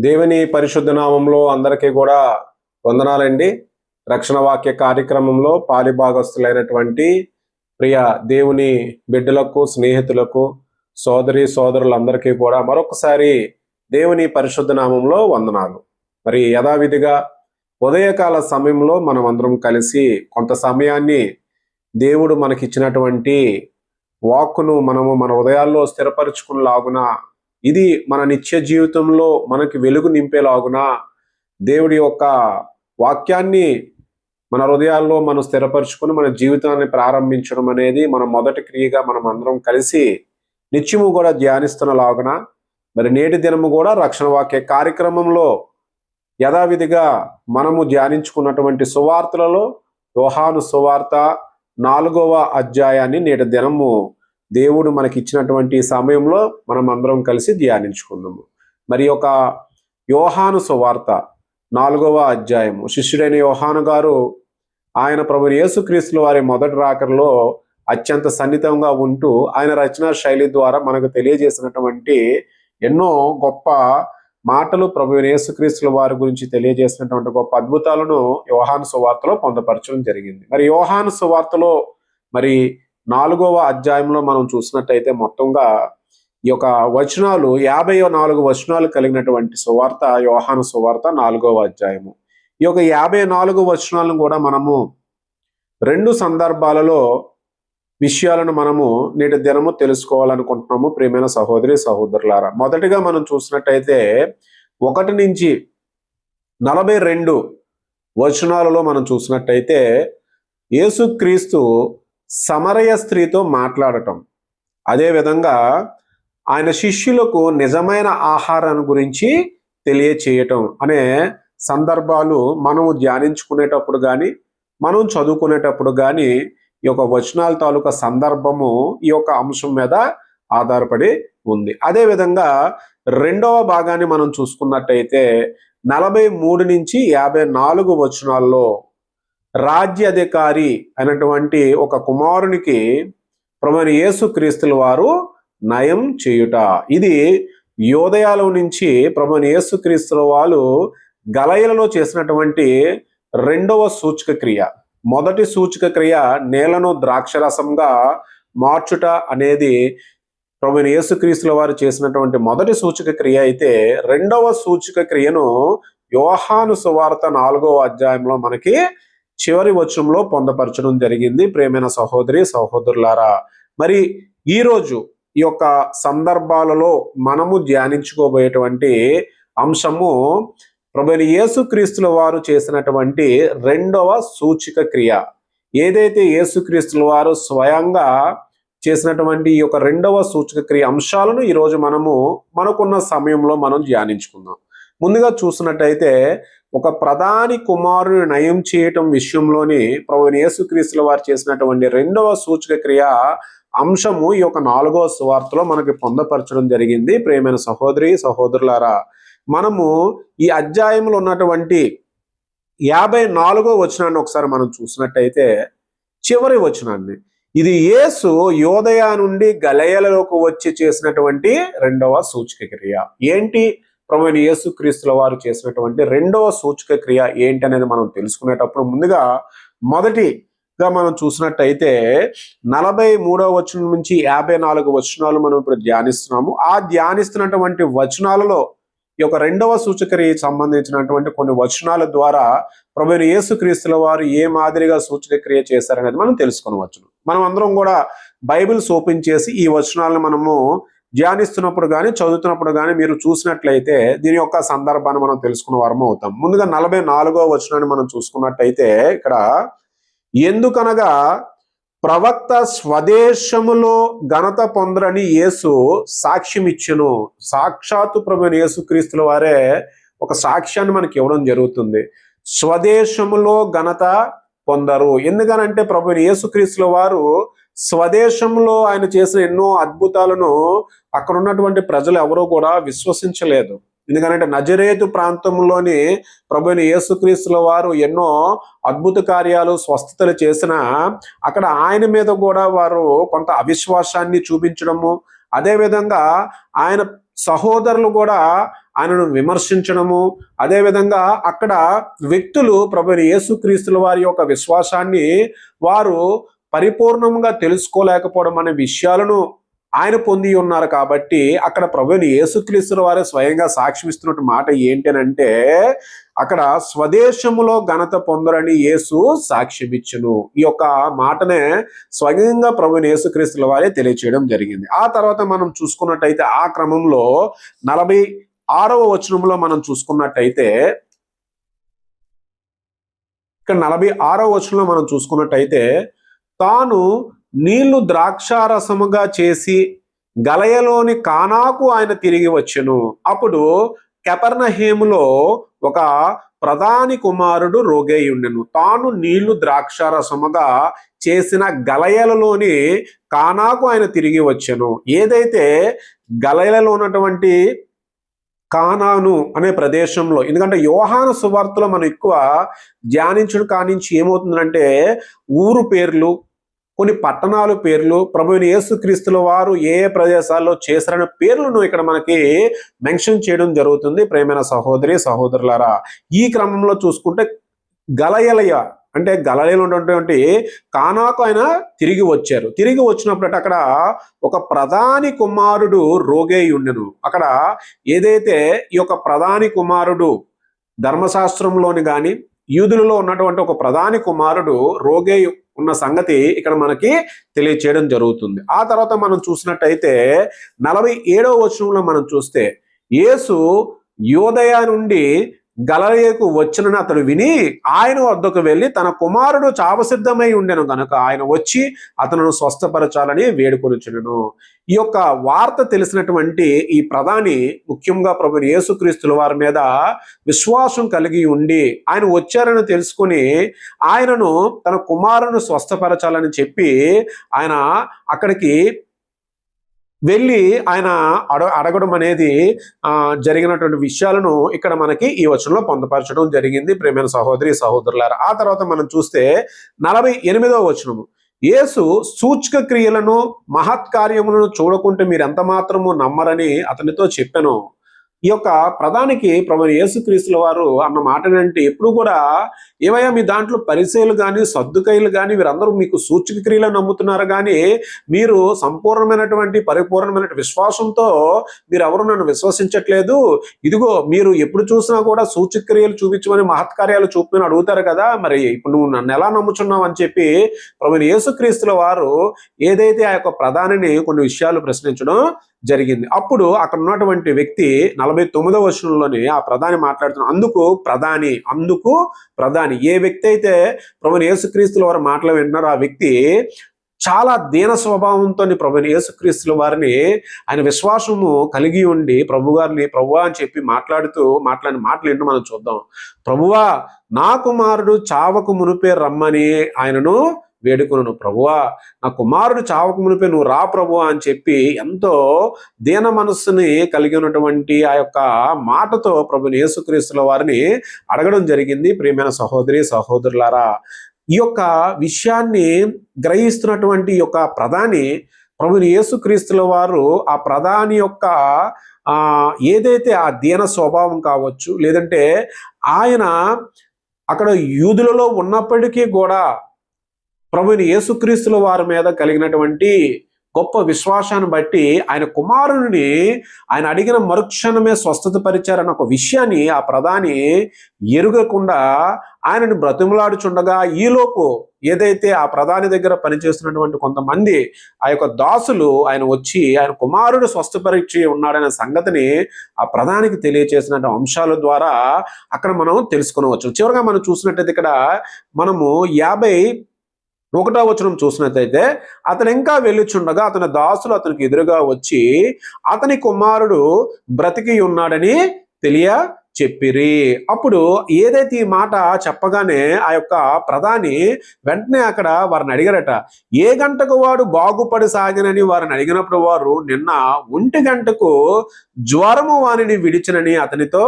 దేవుని పరిశుద్ధ నామంలో అందరికీ కూడా వందనాలండి. రక్షణ వాక్య కార్యక్రమంలో పాలిభాగస్తులైనటువంటి ప్రియ దేవుని బిడ్డలకు, స్నేహితులకు, సోదరి సోదరులందరికీ కూడా మరొకసారి దేవుని పరిశుద్ధ నామంలో వందనాలు. మరి యథావిధిగా ఉదయకాల సమయంలో మనం అందరం కలిసి కొంత సమయాన్ని దేవుడు మనకిచ్చినటువంటి వాక్కును మనము మన హృదయాల్లో స్థిరపరచుకునేలాగున, ఇది మన నిత్య జీవితంలో మనకి వెలుగు నింపేలాగున దేవుడి యొక్క వాక్యాన్ని మన హృదయాల్లో మనం స్థిరపరచుకుని మన జీవితాన్ని ప్రారంభించడం అనేది మన మొదటి క్రియగా మనం అందరం కలిసి నిత్యము కూడా ధ్యానిస్తున్నలాగున, మరి నేటి దినము కూడా రక్షణ వాక్య కార్యక్రమంలో యథావిధిగా మనము ధ్యానించుకున్నటువంటి సువార్తలలో యోహాను సువార్త 4వ అధ్యాయాన్ని నేటి దినము దేవుడు మనకి ఇచ్చినటువంటి సమయంలో మనం అందరం కలిసి ధ్యానించుకుందాము. మరి ఒక యోహాను సువార్త 4వ అధ్యాయము, శిష్యుడైన యోహాను గారు ఆయన ప్రభు యేసుక్రీస్తుల వారి మొదటి రాకడలో అత్యంత సన్నిహితంగా ఉంటూ ఆయన రచనా శైలి ద్వారా మనకు తెలియజేసినటువంటి ఎన్నో గొప్ప మాటలు, ప్రభు యేసుక్రీస్తుల వారి గురించి తెలియజేసినటువంటి గొప్ప అద్భుతాలను యోహాను సువార్తలో పొందపరచడం జరిగింది. మరి యోహాను సువార్తలో మరి 4వ అధ్యాయంలో మనం చూసినట్టయితే మొత్తంగా ఈ యొక్క వచనాలు 54 వచనాలు కలిగినటువంటి సువార్త యోహాను సువార్త 4వ అధ్యాయము. ఈ యొక్క 54 వచనాలను కూడా మనము 2 సందర్భాలలో విషయాలను మనము నేటి దినము తెలుసుకోవాలనుకుంటున్నాము. ప్రియమైన సహోదరి సహోదరులారా, మొదటిగా మనం చూసినట్టయితే 1 నుంచి 42 వచనాలలో మనం చూసినట్టయితే యేసుక్రీస్తు సమరయ స్త్రీతో మాట్లాడటం, అదేవిధంగా ఆయన శిష్యులకు నిజమైన ఆహారాన్ని గురించి తెలియచేయటం అనే సందర్భాలు మనము ధ్యానించుకునేటప్పుడు కానీ మనం చదువుకునేటప్పుడు కానీ ఈ యొక్క వచనాల తాలూకా సందర్భము ఈ యొక్క అంశం మీద ఆధారపడి ఉంది. అదేవిధంగా 2వ భాగాన్ని మనం చూసుకున్నట్టయితే 43 నుంచి 54 వచనాల్లో రాజ్యాధికారి అయినటువంటి ఒక కుమారునికి ప్రభువైన యేసుక్రీస్తుల వారు నయం చేయుట. ఇది యోదయాలో నుంచి ప్రభువైన యేసుక్రీస్తుల వారు గలయలలో చేసినటువంటి 2వ సూచక క్రియ. మొదటి సూచక క్రియ నేలను ద్రాక్షరసంగా మార్చుట అనేది ప్రభువైన యేసుక్రీస్తుల వారు చేసినటువంటి మొదటి సూచక క్రియ అయితే, 2వ సూచక క్రియను యోహాను సువార్త 4వ అధ్యాయంలో మనకి చివరి వచనంలో పొందపరచడం జరిగింది. ప్రియమైన సహోదరి సహోదరులారా, మరి ఈరోజు ఈ యొక్క సందర్భాలలో మనము ధ్యానించుకోబోయేటువంటి అంశము ప్రభువైన యేసుక్రీస్తుల వారు చేసినటువంటి 2వ సూచక క్రియ. ఏదైతే యేసుక్రీస్తుల వారు స్వయంగా చేసినటువంటి ఈ యొక్క 2వ సూచక క్రియ అంశాలను ఈరోజు మనకున్న సమయంలో మనం ధ్యానించుకుందాం. ముందుగా చూసినట్టయితే ఒక ప్రధాని కుమారుని నయం చేయటం విషయంలోని ప్రభువైన యేసుక్రీస్తుల వారు చేసినటువంటి 2వ సూచక క్రియ అంశము ఈ యొక్క 4వ సువార్తలో మనకి పొందపరచడం జరిగింది. ప్రియమైన సహోదరి సహోదరులారా, మనము ఈ అధ్యాయంలో ఉన్నటువంటి 54వ వచనాన్ని ఒకసారి మనం చూసినట్టయితే చివరి వచనాన్ని, ఇది యేసు యోదయ నుండి గలయలలోకి వచ్చి చేసినటువంటి 2వ సూచక క్రియ. ఏంటి ప్రభువైన యేసుక్రీస్తుల వారు చేసినటువంటి 2వ సూచక క్రియ ఏంటి అనేది మనం తెలుసుకునేటప్పుడు ముందుగా మొదటిగా మనం చూసినట్టయితే 43వ వచనం నుంచి 54 వచనాలు మనం ఇప్పుడు ధ్యానిస్తున్నాము. ఆ ధ్యానిస్తున్నటువంటి వచనాలలో ఈ యొక్క 2వ సూచక క్రియకి సంబంధించినటువంటి కొన్ని వచనాల ద్వారా ప్రభువైన యేసుక్రీస్తుల వారు ఏ మాదిరిగా సూచక క్రియ చేశారనేది మనం తెలుసుకొనవచ్చు. మనం అందరం కూడా బైబిల్స్ ఓపెన్ చేసి ఈ వచనాలను మనము ధ్యానిస్తున్నప్పుడు కానీ చదువుతున్నప్పుడు కానీ మీరు చూసినట్లయితే దీని యొక్క సందర్భాన్ని మనం తెలుసుకున్న వారము అవుతాం. ముందుగా 44వ వచనాన్ని మనం చూసుకున్నట్టయితే ఇక్కడ, ఎందుకనగా ప్రవక్త స్వదేశములో ఘనత పొందరని యేసు సాక్ష్యం ఇచ్చెను. సాక్షాత్తు ప్రభువైన యేసుక్రీస్తుల వారే ఒక సాక్ష్యాన్ని మనకి ఇవ్వడం జరుగుతుంది. స్వదేశములో ఘనత పొందరు. ఎందుకనంటే ప్రభువైన యేసుక్రీస్తుల వారు స్వదేశంలో ఆయన చేసిన ఎన్నో అద్భుతాలను అక్కడ ఉన్నటువంటి ప్రజలు ఎవరూ కూడా విశ్వసించలేదు. ఎందుకంటే నజరేతు ప్రాంతంలోని ప్రభువైన యేసుక్రీస్తుల వారు ఎన్నో అద్భుత కార్యాలు స్వస్థతలు చేసిన అక్కడ ఆయన మీద కూడా వారు కొంత అవిశ్వాసాన్ని చూపించడము, అదేవిధంగా ఆయన సహోదరులు కూడా ఆయనను విమర్శించడము, అదేవిధంగా అక్కడ వ్యక్తులు ప్రభువైన యేసుక్రీస్తుల వారి యొక్క విశ్వాసాన్ని వారు పరిపూర్ణంగా తెలుసుకోలేకపోవడం అనే విషయాలను ఆయన పొంది ఉన్నారు. కాబట్టి అక్కడ ప్రభువైన యేసుక్రీస్తుల వారే స్వయంగా సాక్ష్యం ఇస్తున్న మాట ఏంటనంటే, అక్కడ స్వదేశములో ఘనత పొందరని యేసు సాక్ష్యం ఇచ్చును. ఈ యొక్క మాటనే స్వయంగా ప్రభువైన యేసుక్రీస్తుల వారే తెలియచేయడం జరిగింది. ఆ తర్వాత మనం చూసుకున్నట్టయితే ఆ క్రమంలో 46వ వచనంలో మనం చూసుకున్నట్టయితే, ఇక్కడ 46వ వచనంలో మనం చూసుకున్నట్టయితే, తాను నీళ్లు ద్రాక్షారసముగా చేసి గలయలోని కానాకు ఆయన తిరిగి వచ్చెను. అప్పుడు కెపర్నహేములో ఒక ప్రధాని కుమారుడు రోగై ఉండెను. తాను నీళ్లు ద్రాక్షారసముగా చేసిన గలయలలోని కానాకు ఆయన తిరిగి వచ్చెను. ఏదైతే గలయలలో ఉన్నటువంటి కానాను అనే ప్రదేశంలో, ఎందుకంటే యోహాను సువార్తలో మనం ఎక్కువ ధ్యానించడం కానించి ఏమవుతుందంటే ఊరు పేర్లు, కొన్ని పట్టణాలు పేర్లు, ప్రభువైన యేసుక్రీస్తుల వారు ఏ ప్రదేశాల్లో చేశారనే పేర్లను ఇక్కడ మనకి మెన్షన్ చేయడం జరుగుతుంది. ప్రేమైన సహోదరి సహోదరులారా, ఈ క్రమంలో చూసుకుంటే గలయలయ అంటే గలయలో ఉన్నటువంటి కానాకు ఆయన తిరిగి వచ్చారు. తిరిగి వచ్చినప్పుడు అక్కడ ఒక ప్రధాని కుమారుడు రోగై ఉండెను. అక్కడ ఏదైతే ఈ యొక్క ప్రధాని కుమారుడు ధర్మశాస్త్రంలోని కానీ యూదులలో ఉన్నటువంటి ఒక ప్రధాని కుమారుడు రోగై ఉన్న సంగతి ఇక్కడ మనకి తెలియచేయడం జరుగుతుంది. ఆ తర్వాత మనం చూసినట్టయితే 47వ వచనంలో మనం చూస్తే, యేసు యోదయ నుండి గలిలయకు వచ్చునని అతడు విని ఆయన వద్దకు వెళ్ళి తన కుమారుడు చావసిద్ధమై ఉండెను గనుక ఆయన వచ్చి అతను స్వస్థపరచాలని వేడుకొనుచునెను. ఈ యొక్క వార్త తెలిసినటువంటి ఈ ప్రధాని ముఖ్యంగా ప్రభువైన యేసుక్రీస్తుల వారి మీద విశ్వాసం కలిగి ఉండి ఆయన వచ్చారని తెలుసుకొని ఆయనను తన కుమారుని స్వస్థపరచాలని చెప్పి ఆయన అక్కడికి వెళ్ళి ఆయన అడగడం అనేది జరిగినటువంటి విషయాలను ఇక్కడ మనకి ఈ వచనంలో పొందుపరచడం జరిగింది. ప్రేమైన సహోదరి సహోదరులారా, ఆ తర్వాత మనం చూస్తే 48వ వచనము, యేసు సూచక క్రియలను మహత్కార్యములను చూడకుంటే మీరు ఎంత మాత్రము నమ్మరని అతనితో చెప్పెను. ఈ యొక్క ప్రధానికి ప్రభువైన యేసుక్రీస్తుల వారు అన్న మాట ఏంటంటే, ఎప్పుడు కూడా ఏవయ్యా మీ దాంట్లో పరిసయ్యులు కానీ సద్దుకయ్యులు కానీ వీరందరూ మీకు సూచక క్రియలను నమ్ముతున్నారు, కానీ మీరు సంపూర్ణమైనటువంటి పరిపూర్ణమైన విశ్వాసంతో మీరు ఎవరు నన్ను విశ్వసించట్లేదు. ఇదిగో మీరు ఎప్పుడు చూసినా కూడా సూచక క్రియలు చూపించమని మహత్కార్యాలు చూపమని అడుగుతారు కదా, మరి ఇప్పుడు నువ్వు నన్ను ఎలా నమ్ముచున్నావు అని చెప్పి ప్రభువైన యేసుక్రీస్తుల వారు ఏదైతే ఆ యొక్క ప్రధానిని కొన్ని విషయాలు ప్రశ్నించడం జరిగింది. అప్పుడు అక్కడ ఉన్నటువంటి వ్యక్తి 49వ వచనంలోనే ఆ ప్రధాని మాట్లాడుతున్నారు. అందుకు ప్రధాని ఏ వ్యక్తి అయితే ప్రభువైన యేసుక్రీస్తుల వారి మాటలు విన్నారో ఆ వ్యక్తి చాలా దీన స్వభావంతో ప్రభువైన యేసుక్రీస్తుల వారిని ఆయన విశ్వాసము కలిగి ఉండి ప్రభువారిని ప్రభువా అని చెప్పి మాట్లాడిన మాటలు ఏంటో మనం చూద్దాం. ప్రభువా, నా కుమారుడు చావకు మునిపే రమ్మని ఆయనను వేడుకొను. ప్రభువా, నా కుమారుడు చావకు మునిపే నువ్వు రా ప్రభువా అని చెప్పి ఎంతో దీన మనస్సుని కలిగి ఉన్నటువంటి ఆ యొక్క మాటతో ప్రభువైన యేసుక్రీస్తుల వారిని అడగడం జరిగింది. ప్రియమైన సహోదరి సహోదరులారా, ఈ యొక్క విషయాన్ని గ్రహిస్తున్నటువంటి ఈ యొక్క ప్రధాని ప్రభువైన యేసుక్రీస్తుల వారు ఆ ప్రధాని యొక్క ఏదైతే ఆ దీన స్వభావం కావచ్చు, లేదంటే ఆయన అక్కడ యూదులలో ఉన్నప్పటికీ కూడా ప్రభువైన యేసుక్రీస్తుల వారి మీద కలిగినటువంటి గొప్ప విశ్వాసాన్ని బట్టి ఆయన కుమారుని ఆయన అడిగిన మరుక్షణమే స్వస్థత పరిచారన్న ఒక విషయాన్ని ఆ ప్రధాని ఎరుగకుండా ఆయనను బ్రతిమలాడుచుండగా ఈలోపు ఏదైతే ఆ ప్రధాని దగ్గర పనిచేస్తున్నటువంటి కొంతమంది ఆ యొక్క దాసులు ఆయన వచ్చి ఆయన కుమారుడు స్వస్థపరిచి ఉన్నాడనే సంగతిని ఆ ప్రధానికి తెలియచేసిన అంశాల ద్వారా అక్కడ మనం తెలుసుకునవచ్చు. చివరిగా మనం చూసినట్టయితే ఇక్కడ మనము 51వ వచనం చూసినట్లయితే, అతను ఇంకా వెళ్ళుచుండగా అతని దాసులు అతనికి ఎదురుగా వచ్చి అతని కుమారుడు బ్రతికి ఉన్నాడని చెప్పిరి. అప్పుడు ఏదైతే ఈ మాట చెప్పగానే ఆ యొక్క ప్రధాని వెంటనే అక్కడ వారిని అడిగారట, ఏ గంటకు వాడు బాగుపడి సాగినని వారిని అడిగినప్పుడు వారు నిన్న 1 గంటకు జ్వరము వానిని విడిచినని అతనితో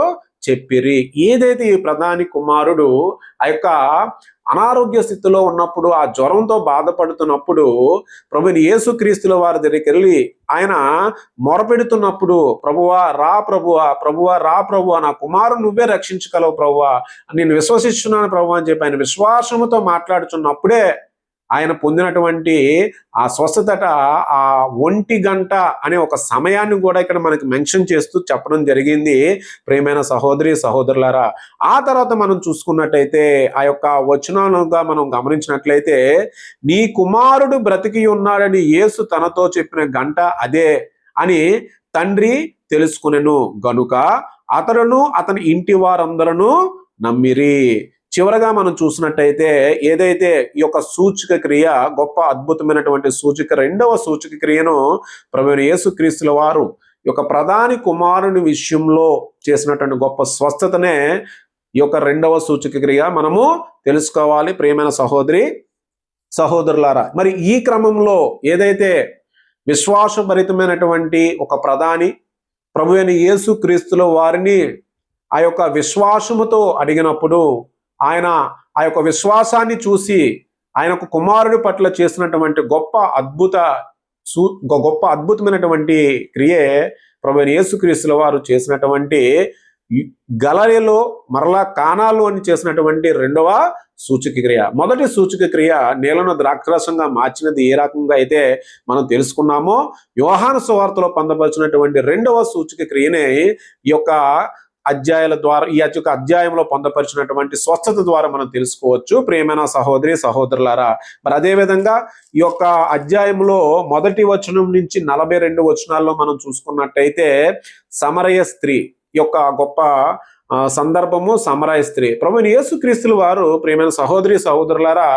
చెప్పిరి. ఏదైతే ఈ ప్రధాని కుమారుడు ఆ యొక్క అనారోగ్య స్థితిలో ఉన్నప్పుడు, ఆ జ్వరంతో బాధపడుతున్నప్పుడు ప్రభుని యేసుక్రీస్తుల వారి దగ్గరికి వెళ్ళి ఆయన మొరపెడుతున్నప్పుడు, ప్రభువా రా ప్రభువా, ప్రభువా రా ప్రభువా, నా కుమారుడు నువ్వే రక్షించగలవు ప్రభువా, నేను విశ్వసిస్తున్నాను ప్రభువా అని చెప్పి ఆయన విశ్వాసముతో మాట్లాడుతున్నప్పుడే ఆయన పొందినటువంటి ఆ స్వస్థతట ఆ 1 గంట అనే ఒక సమయాన్ని కూడా ఇక్కడ మనకి మెన్షన్ చేస్తూ చెప్పడం జరిగింది. ప్రియమైన సహోదరి సహోదరులారా, ఆ తర్వాత మనం చూసుకున్నట్టయితే ఆ యొక్క వచనాలుగా మనం గమనించినట్లయితే, నీ కుమారుడు బ్రతికి ఉన్నాడని యేసు తనతో చెప్పిన గంట అదే అని తండ్రి తెలుసుకునెను గనుక అతడును అతని ఇంటి వారందరూ నమ్మిరి. చివరగా మనం చూసినట్టయితే ఏదైతే ఈ యొక్క సూచక క్రియ, గొప్ప అద్భుతమైనటువంటి సూచక, రెండవ సూచక క్రియను ప్రభువైన యేసుక్రీస్తుల వారు ఈ యొక్క ప్రధాని కుమారుని విషయంలో చేసినటువంటి గొప్ప స్వస్థతనే ఈ యొక్క రెండవ సూచక క్రియ మనము తెలుసుకోవాలి. ప్రియమైన సహోదరి సహోదరులారా, మరి ఈ క్రమంలో ఏదైతే విశ్వాసభరితమైనటువంటి ఒక ప్రధాని ప్రభువైన యేసుక్రీస్తుల వారిని ఆ యొక్క విశ్వాసముతో అడిగినప్పుడు ఆయన ఆ యొక్క విశ్వాసాన్ని చూసి ఆయనకు కుమారుడి పట్ల చేసినటువంటి గొప్ప అద్భుతమైనటువంటి క్రియే ప్రభువైన యేసుక్రీస్తుల వారు చేసినటువంటి గలిలయలో మరలా కానాలో అని చేసినటువంటి రెండవ సూచక క్రియ. మొదటి సూచక క్రియ నీళ్లను ద్రాక్షరసంగా మార్చినది ఏ రకంగా అయితే మనం తెలుసుకున్నామో, యోహాను సువార్తలో పొందపరిచినటువంటి రెండవ సూచక క్రియనే ఈ యొక్క అధ్యాయాల ద్వారా, ఈ యొక్క అధ్యాయంలో పొందపరిచినటువంటి స్వస్థత ద్వారా మనం తెలుసుకోవచ్చు. ప్రియమైన సహోదరి సహోదరులారా, మరి అదేవిధంగా ఈ యొక్క అధ్యాయంలో మొదటి వచనం నుంచి 42 వచనాల్లో మనం చూసుకున్నట్టయితే సమరయ స్త్రీ యొక్క గొప్ప సందర్భము, సమరయ స్త్రీ. ప్రభువైన యేసుక్రీస్తుల వారు, ప్రియమైన సహోదరి సహోదరులారా,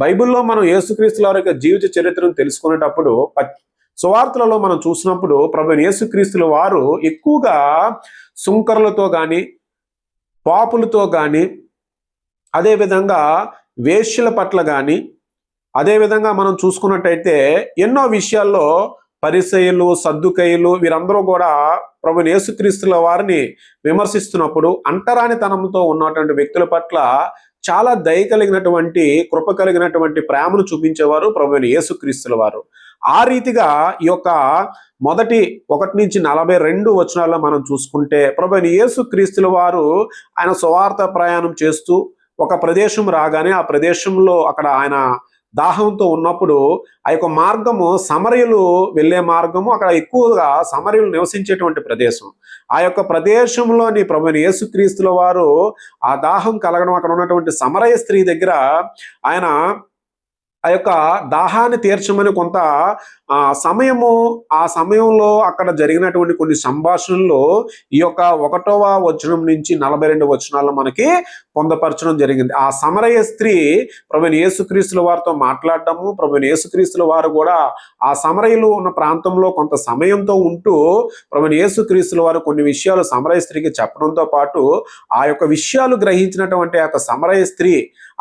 బైబిల్లో మనం యేసుక్రీస్తుల వారి యొక్క జీవిత చరిత్రను తెలుసుకునేటప్పుడు సువార్తలలో మనం చూసినప్పుడు ప్రభువైన యేసుక్రీస్తుల వారు ఎక్కువగా సుంకరులతో కానీ, పాపులతో కానీ, అదేవిధంగా వేశ్యల పట్ల కానీ, అదేవిధంగా మనం చూసుకున్నట్టయితే ఎన్నో విషయాల్లో పరిసయ్యులు, సద్దుకయ్యులు వీరందరూ కూడా ప్రభువైన యేసుక్రీస్తుల వారిని విమర్శిస్తున్నప్పుడు అంటరానితనంతో ఉన్నటువంటి వ్యక్తుల పట్ల చాలా దయ కలిగినటువంటి, కృప కలిగినటువంటి ప్రేమను చూపించేవారు ప్రభువైన యేసుక్రీస్తుల వారు. ఆ రీతిగా ఈ యొక్క మొదటి 1 నుంచి 42 వచనాల్లో మనం చూసుకుంటే ప్రభువైన యేసుక్రీస్తుల వారు ఆయన సువార్త ప్రయాణం చేస్తూ ఒక ప్రదేశం రాగానే ఆ ప్రదేశంలో అక్కడ ఆయన దాహంతో ఉన్నప్పుడు ఆ యొక్క మార్గము సమరయులు వెళ్ళే మార్గము, అక్కడ ఎక్కువగా సమరయులు నివసించేటువంటి ప్రదేశం. ఆ యొక్క ప్రదేశంలోని ప్రభువైన యేసుక్రీస్తుల వారు ఆ దాహం కలగడం, అక్కడ ఉన్నటువంటి సమరయ స్త్రీ దగ్గర ఆయన ఆ యొక్క దాహాన్ని తీర్చమని కొంత ఆ సమయంలో అక్కడ జరిగినటువంటి కొన్ని సంభాషణల్లో ఈ యొక్క 1వ వచనం నుంచి 42 వచనాల్లో మనకి పొందపరచడం జరిగింది. ఆ సమరయ స్త్రీ ప్రభువైన యేసుక్రీస్తుల వారితో మాట్లాడటము, ప్రభువైన యేసుక్రీస్తుల వారు కూడా ఆ సమరయులు ఉన్న ప్రాంతంలో కొంత సమయంతో ఉంటూ ప్రభువైన యేసుక్రీస్తుల వారు కొన్ని విషయాలు సమరయ స్త్రీకి చెప్పడంతో పాటు ఆ యొక్క విషయాలు గ్రహించినటువంటి ఆ యొక్క సమరయ స్త్రీ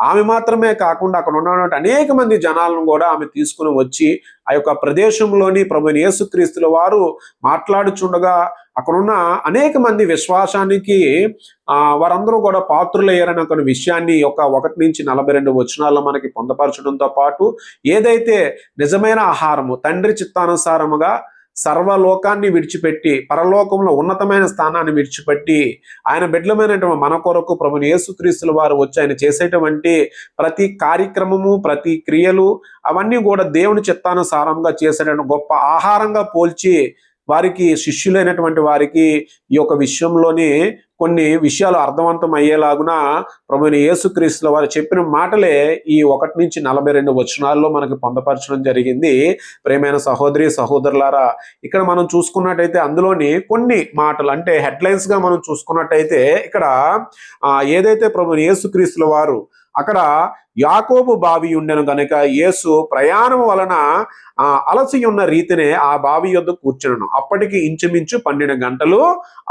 ఆమె మాత్రమే కాకుండా అక్కడ ఉన్నటువంటి అనేక మంది జనాలను కూడా ఆమె తీసుకుని వచ్చి ఆ యొక్క ప్రదేశంలోని ప్రభువైన యేసుక్రీస్తుల వారు మాట్లాడుచుండగా అక్కడున్న అనేక మంది విశ్వాసానికి వారందరూ కూడా పాత్రులయ్యారని ఒక విషయాన్ని ఒక 1 నుంచి 42 వచనాల్లో మనకి పొందపరచడంతో పాటు ఏదైతే నిజమైన ఆహారము తండ్రి చిత్తానుసారముగా సర్వలోకాన్ని విడిచిపెట్టి పరలోకంలో ఉన్నతమైన స్థానాన్ని విడిచిపెట్టి ఆయన బిడ్డలమైనటువంటి మన కొరకు ప్రభువైన యేసుక్రీస్తుల వారు వచ్చి ఆయన చేసేటువంటి ప్రతి కార్యక్రమము, ప్రతి క్రియలు అవన్నీ కూడా దేవుని చిత్తానుసారంగా చేసేటువంటి గొప్ప ఆహారంగా పోల్చి వారికి శిష్యులైనటువంటి వారికి ఈ యొక్క విషయంలోని కొన్ని విషయాలు అర్థవంతం అయ్యేలాగున ప్రభువైన యేసుక్రీస్తుల వారు చెప్పిన మాటలే ఈ 1 నుంచి 42 వచనాల్లో మనకి పొందపరచడం జరిగింది. ప్రియమైన సహోదరి సహోదరులారా, ఇక్కడ మనం చూసుకున్నట్టయితే అందులోని కొన్ని మాటలు అంటే హెడ్లైన్స్ గా మనం చూసుకున్నట్టయితే ఇక్కడ ఏదైతే ప్రభువైన యేసుక్రీస్తుల వారు అక్కడ యాకోబు బావి ఉండెను గనుక యేసు ప్రయాణం వలన అలసి ఉన్న రీతినే ఆ బావి యొద్ద కూర్చునను. అప్పటికి ఇంచుమించు 12 గంటలు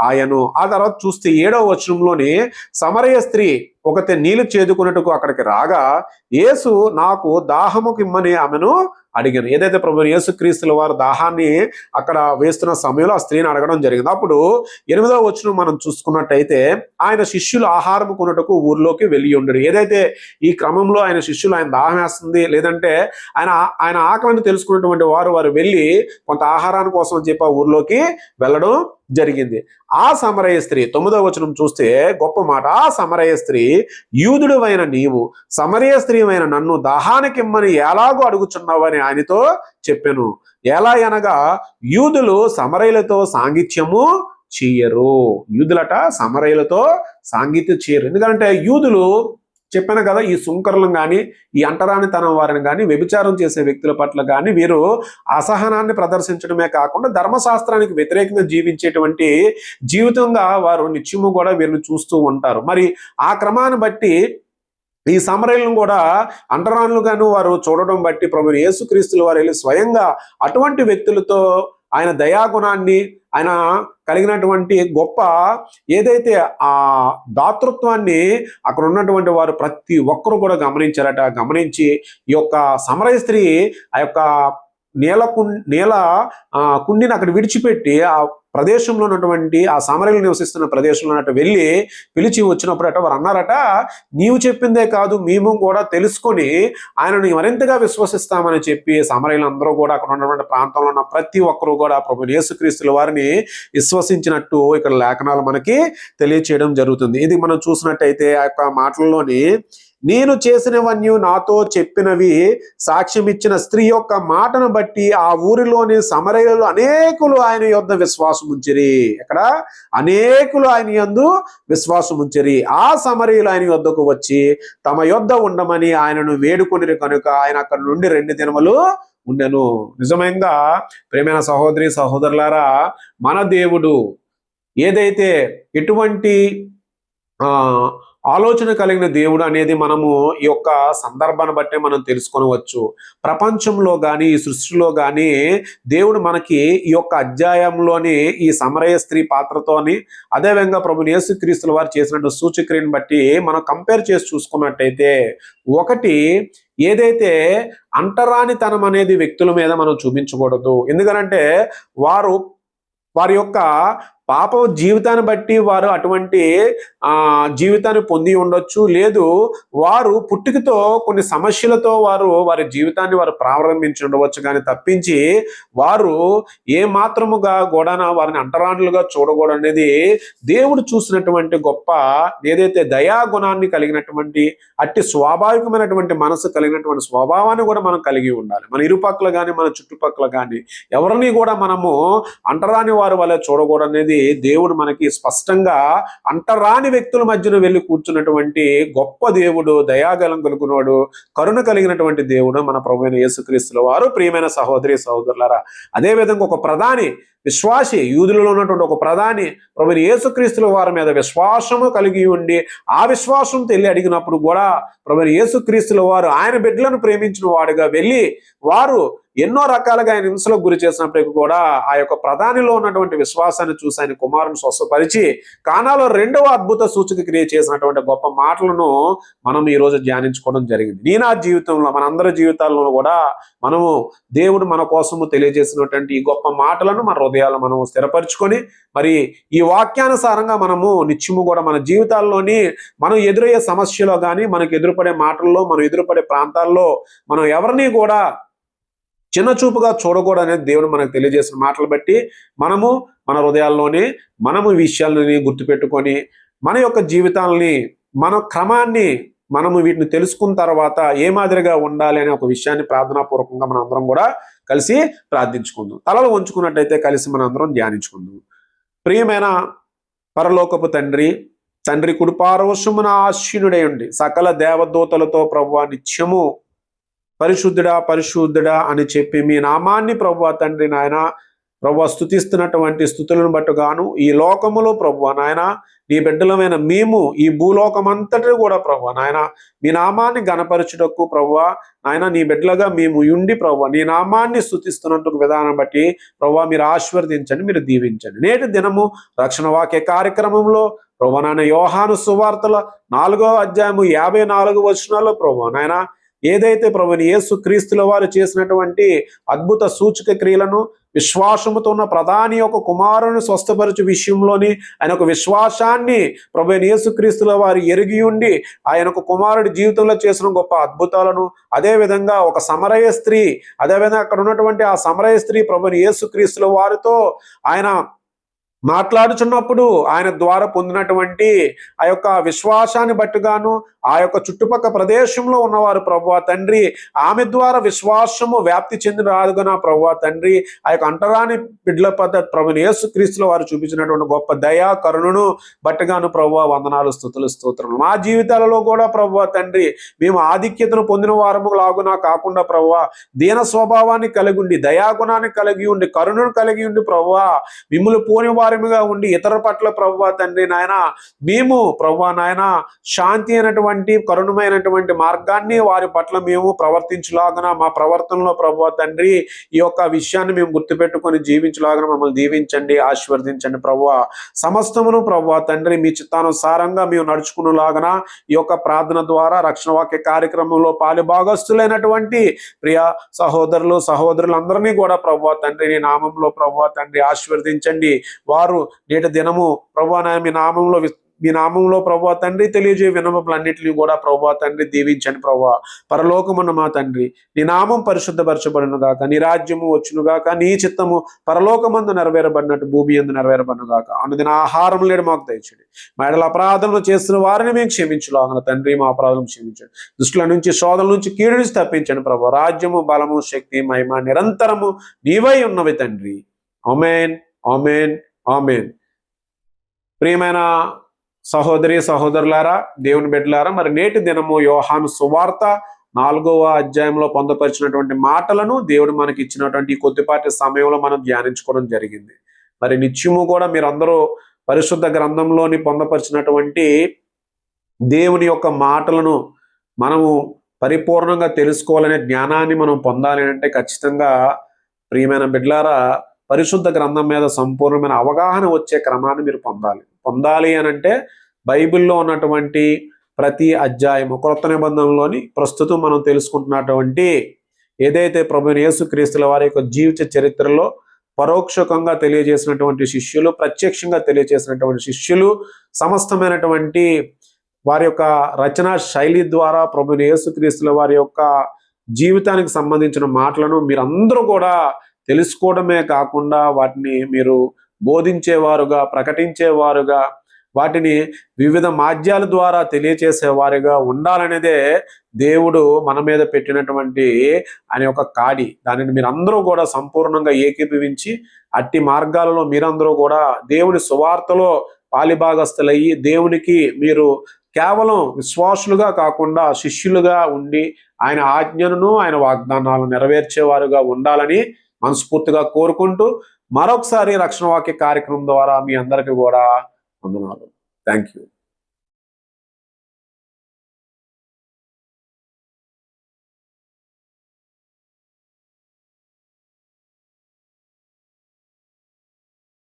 ఆయను. ఆ తర్వాత చూస్తే 7వ వచనంలోని సమరయ స్త్రీ ఒకతే నీళ్లు చేదుకున్నట్టుకు అక్కడికి రాగా యేసు నాకు దాహముకి ఇమ్మని ఆమెను అడిగాను. ఏదైతే ప్రభు యేసుక్రీస్తుల వారు దాహాన్ని అక్కడ వేస్తున్న సమయంలో ఆ స్త్రీని అడగడం జరిగింది. అప్పుడు 8వ వచనం మనం చూసుకున్నట్టయితే, ఆయన శిష్యులు ఆహారం కొనుటకు ఊర్లోకి వెళ్ళి ఉండరు. ఏదైతే ఈ క్రమంలో ఆయన శిష్యులు ఆయన దాహం వేస్తుంది, లేదంటే ఆయన ఆయన ఆకలిని తెలుసుకున్నటువంటి వారు వెళ్ళి కొంత ఆహారాన్ని కోసం అని చెప్పి ఆ ఊర్లోకి వెళ్ళడం జరిగింది. ఆ సమరయ స్త్రీ 9వ వచనం చూస్తే గొప్ప మాట. ఆ సమరయ స్త్రీ, యూదుడువైన నీవు సమరయ స్త్రీవైన నన్ను దాహానికిమ్మని ఎలాగో అడుగుచున్నావని ఆయనతో చెప్పెను. ఎలా అనగా యూదులు సమరయులతో సాంగిత్యము చెయ్యరు. యూదులట సమరయులతో సాంగిత్యం చేయరు. ఎందుకంటే యూదులు చెప్పాను కదా, ఈ సుంకరులను కానీ, ఈ అంటరానితనం వారిని కానీ, వ్యభిచారం చేసే వ్యక్తుల పట్ల కానీ వీరు అసహనాన్ని ప్రదర్శించడమే కాకుండా ధర్మశాస్త్రానికి వ్యతిరేకంగా జీవించేటువంటి జీవితంగా వారు నిత్యము కూడా వీరిని చూస్తూ ఉంటారు. మరి ఆ క్రమాన్ని బట్టి ఈ సమరయులను కూడా అంటరానులుగాను వారు చూడడం బట్టి ప్రభు యేసుక్రీస్తుల వారు వెళ్ళి స్వయంగా అటువంటి వ్యక్తులతో ఆయన దయాగుణాన్ని, ఆయన కలిగినటువంటి గొప్ప ఏదైతే ఆ దాతృత్వాన్ని అక్కడ ఉన్నటువంటి వారు ప్రతి ఒక్కరు కూడా గమనించారట. గమనించి ఈ యొక్క సమరయ స్త్రీ ఆ యొక్క నీల కుండిని అక్కడ విడిచిపెట్టి ఆ ప్రదేశంలో ఉన్నటువంటి ఆ సమరయులు నివసిస్తున్న ప్రదేశంలో వెళ్ళి పిలిచి వచ్చినప్పుడట వారు అన్నారట, నీవు చెప్పిందే కాదు మేము కూడా తెలుసుకొని ఆయనను మరింతగా విశ్వసిస్తామని చెప్పి సమరయులందరూ కూడా అక్కడ ఉన్నటువంటి ప్రాంతంలో ఉన్న ప్రతి ఒక్కరూ కూడా ప్రభు యేసుక్రీస్తుల వారిని విశ్వసించినట్టు ఇక్కడ లేఖనాలు మనకి తెలియచేయడం జరుగుతుంది. ఇది మనం చూసినట్టయితే ఆ యొక్క మాటల్లోని, నేను చేసినవన్నీ నాతో చెప్పినవి సాక్ష్యం ఇచ్చిన స్త్రీ యొక్క మాటను బట్టి ఆ ఊరిలోని సమరయులు అనేకులు ఆయన యొద్ద విశ్వాసం ఉంచిరి. ఇక్కడ అనేకులు ఆయన యందు విశ్వాసం ఉంచిరి. ఆ సమరయులు ఆయన యొద్దకు వచ్చి తమ యొద్ద ఉండమని ఆయనను వేడుకొనిరి కనుక ఆయన అక్కడ నుండి 2 దినములు ఉండెను. నిజంగా ప్రేమైన సహోదరి సహోదరులారా, మన దేవుడు ఏదైతే ఎటువంటి ఆలోచన కలిగిన దేవుడు అనేది మనము ఈ యొక్క సందర్భాన్ని బట్టే మనం తెలుసుకోవచ్చు. ప్రపంచంలో కానీ ఈ సృష్టిలో కానీ దేవుడు మనకి ఈ యొక్క అధ్యాయంలోని ఈ సమరయ స్త్రీ పాత్రతోని, అదేవిధంగా ప్రభు యేసుక్రీస్తుల వారు చేసినట్టు సూచక్రియను బట్టి మనం కంపేర్ చేసి చూసుకున్నట్టయితే, ఒకటి ఏదైతే అంటరానితనం అనేది వ్యక్తుల మీద మనం చూపించకూడదు. ఎందుకనంటే వారి యొక్క పాప జీవితాన్ని బట్టి వారు అటువంటి జీవితాన్ని పొంది ఉండొచ్చు, లేదు వారు పుట్టుకతో కొన్ని సమస్యలతో వారి జీవితాన్ని ప్రారంభించి ఉండవచ్చు. కానీ తప్పించి వారు ఏ మాత్రముగా కూడా వారిని అంటరానులుగా చూడకూడదు అనేది దేవుడు చూసినటువంటి గొప్ప ఏదైతే దయాగుణాన్ని కలిగినటువంటి అట్టి స్వాభావికమైనటువంటి మనసు కలిగినటువంటి స్వభావాన్ని కూడా మనం కలిగి ఉండాలి. మన ఇరుపక్కల కానీ మన చుట్టుపక్కల కానీ ఎవరిని కూడా మనము అంటరాని వారి వల్ల చూడకూడదు అనేది దేవుడు మనకి స్పష్టంగా, అంటరాని వ్యక్తుల మధ్యన వెళ్ళి కూర్చున్నటువంటి గొప్ప దేవుడు, దయాగలం కలుగునవాడు, కరుణ కలిగినటువంటి దేవుడు మన ప్రభువైన యేసుక్రీస్తుల వారు. ప్రియమైన సహోదరి సహోదరులారా, అదేవిధంగా ఒక ప్రధాని విశ్వాసి, యూదులలో ఉన్నటువంటి ఒక ప్రధాని ప్రభువైన యేసుక్రీస్తుల వారి మీద విశ్వాసము కలిగి ఉండి ఆ విశ్వాసం తెల్లి అడిగినప్పుడు కూడా ప్రభువైన యేసుక్రీస్తుల వారు ఆయన బిడ్డలను ప్రేమించిన వాడుగా వెళ్ళి వారు ఎన్నో రకాలుగా ఆయన హింసలకు గురి చేసినప్పటికీ కూడా ఆ యొక్క ప్రధానిలో ఉన్నటువంటి విశ్వాసాన్ని చూసి ఆయన కుమారుని స్వస్థపరిచి కానాలో 2వ అద్భుత సూచక క్రియ చేసినటువంటి గొప్ప మాటలను మనం ఈ రోజు ధ్యానించుకోవడం జరిగింది. నా జీవితంలో, మనందరి జీవితాల్లో కూడా మనము దేవుడు మన కోసము తెలియజేసినటువంటి ఈ గొప్ప మాటలను మన హృదయాలు మనం స్థిరపరచుకొని, మరి ఈ వాక్యానుసారంగా మనము నిత్యము కూడా మన జీవితాల్లోని మనం ఎదురయ్యే సమస్యలో కానీ, మనకు ఎదురుపడే మాటల్లో, మనం ఎదురుపడే ప్రాంతాల్లో మనం ఎవరిని కూడా చిన్న చూపుగా చూడకూడదు అనేది దేవుడు మనకు తెలియజేసిన మాటలు బట్టి మనము మన హృదయాల్లోనే మనము విషయాలని గుర్తుపెట్టుకొని మన యొక్క జీవితాలని, మన క్రమాన్ని మనము వీటిని తెలుసుకున్న తర్వాత ఏ మాదిరిగా ఉండాలి అనే ఒక విషయాన్ని ప్రార్థనాపూర్వకంగా మనం అందరం కూడా కలిసి ప్రార్థించుకుందాం. తలలు వంచుకున్నట్టయితే కలిసి మనం అందరం ధ్యానించుకుందాం. ప్రియమైన పరలోకపు తండ్రి కుడిపార్శ్వమున ఆసీనుడై ఉండి సకల దేవదూతలతో ప్రభువా నిత్యము పరిశుద్ధుడా అని చెప్పి మీ నామాన్ని ప్రభువా తండ్రి నాయన ప్రభువా స్తుతిస్తున్నటువంటి స్తుతులను బట్టుగాను ఈ లోకములో ప్రభువా నాయన నీ బిడ్డలమైన మేము ఈ భూలోకమంతటి కూడా ప్రభువా నాయన నీ నామాన్ని గణపరచుటకు ప్రభువా నాయన నీ బిడ్డలుగా మేము ఉండి ప్రభువా నీ నామాన్ని స్తుతిస్తున్నట్టు విధానం బట్టి ప్రభువా మీరు ఆశీర్వదించండి, మీరు దీవించండి. నేటి దినము రక్షణ వాక్య కార్యక్రమంలో ప్రభువా నాయన యోహాను సువార్తల 4వ అధ్యాయము 54 వచనాల్లో ప్రభువా నాయన ఏదైతే ప్రభుని యేసు క్రీస్తుల వారు చేసినటువంటి అద్భుత సూచక క్రియలను, విశ్వాసముతో ఉన్న ప్రధాని యొక్క కుమారుని స్వస్థపరచు విషయంలోని ఆయన ఒక విశ్వాసాన్ని ప్రభువైన యేసుక్రీస్తుల వారు ఎరిగి ఉండి ఆయన ఒక కుమారుడి జీవితంలో చేసిన గొప్ప అద్భుతాలను, అదేవిధంగా ఒక సమరయ స్త్రీ, అదేవిధంగా అక్కడ ఉన్నటువంటి ఆ సమరయ స్త్రీ ప్రభువైన యేసుక్రీస్తుల వారితో ఆయన మాట్లాడుచున్నప్పుడు ఆయన ద్వారా పొందినటువంటి ఆ యొక్క విశ్వాసాన్ని బట్టుగాను ఆ యొక్క చుట్టుపక్కల ప్రదేశంలో ఉన్నవారు ప్రభువా తండ్రి ఆమె ద్వారా విశ్వాసము వ్యాప్తి చెందిన రాదుగా ప్రభువా తండ్రి ఆ యొక్క అంటరాని బిడ్డల పద్ధతి ప్రభుని యేసుక్రీస్తుల వారు చూపించినటువంటి గొప్ప దయా కరుణను బట్టుగాను ప్రభువా వందనాలు, స్తుతులు, స్తోత్రములు. మా జీవితాలలో కూడా ప్రభువా తండ్రి మేము ఆధిక్యతను పొందిన వారము లాగునా కాకుండా ప్రభువా దీన స్వభావాన్ని కలిగి ఉండి, దయాగుణాన్ని కలిగి ఉండి, కరుణను కలిగి ఉండి ప్రభువా మిమ్ములు పోని వారిగా ఉండి ఇతర పట్ల ప్రభువా తండ్రి నాయన మేము ప్రభువా నాయన శాంతి అయినటువంటి కరుణమైనటువంటి మార్గాన్ని వారి పట్ల మేము ప్రవర్తించలాగన మా ప్రవర్తనలో ప్రభువా తండ్రి ఈ యొక్క విషయాన్ని మేము గుర్తుపెట్టుకొని జీవించలాగన మమ్మల్ని దీవించండి, ఆశీర్వదించండి ప్రభువా. సమస్తమును ప్రభువా తండ్రి మీ చిత్తానుసారంగా మేము నడుచుకునేలాగన ఈ యొక్క ప్రార్థన ద్వారా రక్షణ వాక్య కార్యక్రమంలో పాలుభాగస్తులైనటువంటి ప్రియ సహోదరులు సహోదరులందరినీ కూడా ప్రభువా తండ్రి నీ నామంలో ప్రభువా తండ్రి ఆశీర్వదించండి. వారు నేటి దినము ప్రభువా మీ నామంలో ప్రభువా తండ్రి తెలియజే విన్నపములన్నిటిని కూడా ప్రభువా తండ్రి దీవించండి ప్రభువా. పరలోకమున్న మా తండ్రి నీ నామం పరిశుద్ధపరచబడును గాక, నీ రాజ్యము వచ్చును గాక, నీ చిత్తము పరలోకమందు నెరవేరబడినట్టు భూమి యందు నెరవేరబడును గాక. అనుదిన ఆహారం లేడు మాకు దయచేయండి. మా ఎడల అపరాధములు చేస్తున్న వారిని మేము క్షమించులాగన తండ్రి మా అపరాధం క్షమించండి. దుష్టుల నుంచి, శోధల నుంచి, కీడు నుంచి తప్పించండి ప్రభువా. రాజ్యము, బలము, శక్తి, మహిమ నిరంతరము నీవై ఉన్నవి తండ్రి. ఆమేన్, ఆమేన్, ఆమేన్. ప్రియమైన సహోదరి సహోదరులారా, దేవుని బిడ్డలారా, మరి నేటి దినము యోహాను సువార్త 4వ అధ్యాయంలో పొందుపరిచినటువంటి మాటలను దేవుడు మనకి ఇచ్చినటువంటి కొద్దిపాటి సమయంలో మనం ధ్యానించుకోవడం జరిగింది. మరి నిత్యము కూడా మీరందరూ పరిశుద్ధ గ్రంథంలోని పొందుపరిచినటువంటి దేవుని యొక్క మాటలను మనము పరిపూర్ణంగా తెలుసుకోవాలనే జ్ఞానాన్ని మనం పొందాలి అంటే ఖచ్చితంగా ప్రియమైన బిడ్డలారా పరిశుద్ధ గ్రంథం మీద సంపూర్ణమైన అవగాహన వచ్చే క్రమాన్ని మీరు పొందాలి అని అంటే బైబిల్లో ఉన్నటువంటి ప్రతి అధ్యాయము, క్రొత్త నిబంధనలోని ప్రస్తుతం మనం తెలుసుకుంటున్నటువంటి ఏదైతే ప్రభువైన యేసుక్రీస్తుల వారి యొక్క జీవిత చరిత్రలో పరోక్షకంగా తెలియజేసినటువంటి శిష్యులు, ప్రత్యక్షంగా తెలియజేసినటువంటి శిష్యులు, సమస్తమైనటువంటి వారి యొక్క రచనా శైలి ద్వారా ప్రభువైన యేసుక్రీస్తుల వారి యొక్క జీవితానికి సంబంధించిన మాటలను మీరందరూ కూడా తెలుసుకోవడమే కాకుండా వాటిని మీరు బోధించేవారుగా, ప్రకటించేవారుగా, వాటిని వివిధ మాధ్యాల ద్వారా తెలియచేసేవారుగా ఉండాలనేదే దేవుడు మన మీద పెట్టినటువంటి ఆయన యొక్క కాడి. దానిని మీరందరూ కూడా సంపూర్ణంగా ఏకీభవించి అట్టి మార్గాలలో మీరందరూ కూడా దేవుని సువార్తలో పాలిభాగస్తులయ్యి దేవునికి మీరు కేవలం విశ్వాసులుగా కాకుండా శిష్యులుగా ఉండి ఆయన ఆజ్ఞలను, ఆయన వాగ్దానాలను నెరవేర్చేవారుగా ఉండాలని మనస్ఫూర్తిగా కోరుకుంటూ మరొకసారి రక్షణ వాక్య కార్యక్రమం ద్వారా మీ అందరికీ కూడా వందనాలు. Thank you.